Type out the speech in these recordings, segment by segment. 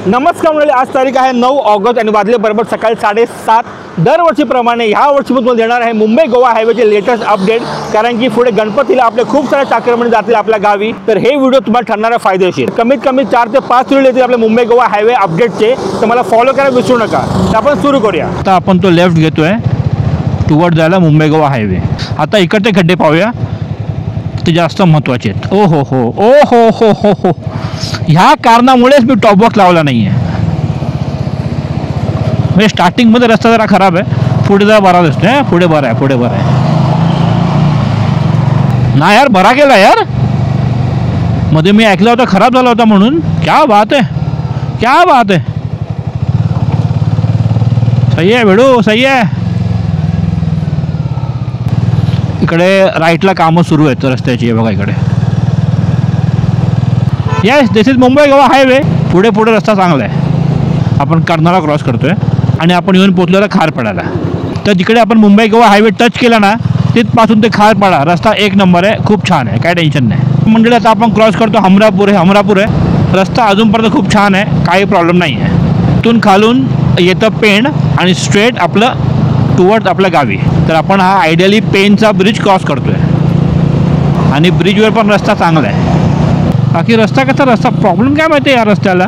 नमस्कार मंडळी, आज तारीख आहे 9 ऑगस्ट आणि वाजले बरोबर सकाळी 7:30. दरवर्षीप्रमाणे ह्या वर्षी मी तुम्हाला देणार आहे मुंबई गोवा हायवेचे लेटेस्ट अपडेट. कारण की पुढे गणपतीला आपले खूप सारे चाकरमानी जातील आपल्या गावी, तर हे व्हिडिओ तुम्हाला ठरणार आहे फायदेशीर. कमीत कमी 4 ते 5 व्हिडिओ येतील आपल्या मुंबई गोवा हायवे अपडेटचे, तर मला फॉलो करायला विसरू नका. तर आपण सुरू करूया. आता आपण तो लेफ्ट घेतोय टुवर्ड जायला मुंबई गोवा हायवे. आता इकडचे खड्डे पाहूया, ते जास्त महत्त्वाचे आहेत. ओ हो हो ओ हो हो हो हो, ह्या कारणामुळेच मी टॉप बॉक्स लावला नाही आहे. म्हणजे स्टार्टिंगमध्ये रस्ता जरा खराब आहे, पुढे जरा बरा दिसतो आहे. पुढे बरा आहे, पुढे बरा आहे ना यार, बरा केला यार. मध्ये मी ऐकलं होतं खराब झाला होता म्हणून. क्या बात आहे, क्या बात आहे. सही आहे बेडू, सही आहे. इकडे राईटला कामं सुरू आहेत रस्त्याची, बघा इकडे. Yes, this is Mumbai Goa highway. पुढे पुढे रस्ता चांगला आहे. आपण कर्नाला क्रॉस करतोय आणि आपण येऊन पोचलेला खारपाड्याला. तर जिकडे आपण मुंबई गोवा हायवे टच केला ना, तिथपासून ते खारपाडा रस्ता एक नंबर आहे, खूप छान आहे, काय टेन्शन नाही. मंडळी आता आपण क्रॉस करतो हमरापूर. हे हमरापूर आहे. रस्ता अजूनपर्यंत खूप छान आहे, काही प्रॉब्लेम नाही आहे. इथून खालून येतं पेण आणि स्ट्रेट आपलं टुवर्ड्स आपल्या गावी. तर आपण हा आयडियली पेनचा ब्रिज क्रॉस करतोय आणि ब्रिजवर पण रस्ता चांगला आहे. बाकी रस्ता कसा, रस्ता प्रॉब्लेम काय माहिती आहे, या रस्त्याला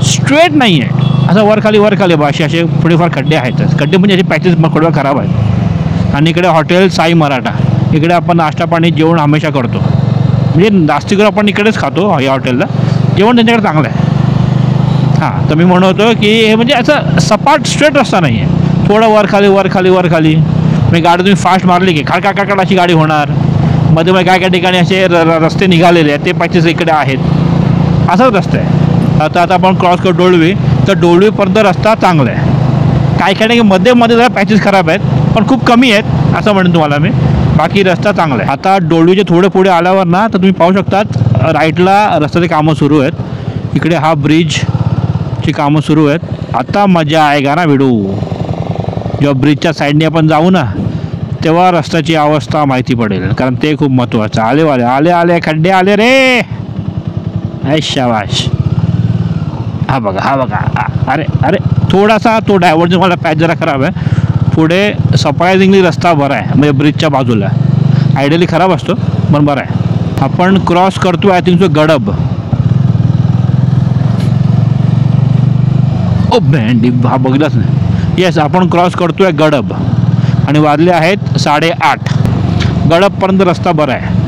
स्ट्रेट नाही आहे, असं वर खाली भाषे असे थोडेफार खड्डे आहेतच. खड्डे म्हणजे असे पॅचेस थोडं खराब आहेत. आणि इकडे हॉटेल साई मराठा, इकडे आपण नाश्ता पाणी जेवण हमेशा करतो. म्हणजे जास्ती करून आपण इकडेच खातो या हॉटेलला. जेवण त्यांच्याकडे चांगलं आहे. हां, तर मी म्हणतो की हे म्हणजे असं सपाट स्ट्रेट रस्ता नाही आहे, थोडं वर खाली. मी गाडी तुम्ही फास्ट मारली की खाडकाड अशी गाडी होणार. मध्ये काय ठिकाणी असे रस्ते निघालेले आहेत, ते पॅचेस इकडे आहेत. असाच रस्ता आहे. आता आपण क्रॉस करतो डोळवी, तर डोळवीपर्यंत रस्ता चांगला आहे. काय ठिकाणी मध्ये जरा पॅचेस खराब आहेत, पण खूप कमी आहेत असं म्हणेन तुम्हाला मी. बाकी रस्ता चांगला आहे. आता डोळवीचे थोडे पुढे आल्यावर ना, तर तुम्ही पाहू शकतात राईटला रस्त्याचे कामं सुरू आहेत. इकडे हा ब्रिजची कामं सुरू आहेत. आता मजा आहे का ना व्हिडिओ. जेव्हा ब्रिजच्या साईडने आपण जाऊ ना, तेव्हा रस्त्याची अवस्था माहिती पडेल, कारण ते खूप महत्त्वाचं. आले खड्डे आले रे. शाबाश. हा बघा. अरे थोडासा तो डायव्हर्जन मला पॅच जरा खराब आहे. पुढे सरप्रायझिंगली रस्ता बरा आहे, म्हणजे ब्रिजच्या बाजूला. आयडियली खराब असतो पण बरा आहे. आपण क्रॉस करतो आय थिंक गडब. ओ भेंडी, हा बघलाच नाही. येस, आपण क्रॉस करतोय गडब आणि वाजले आहेत 8:30. गडबपर्यंत रस्ता बरा आहे.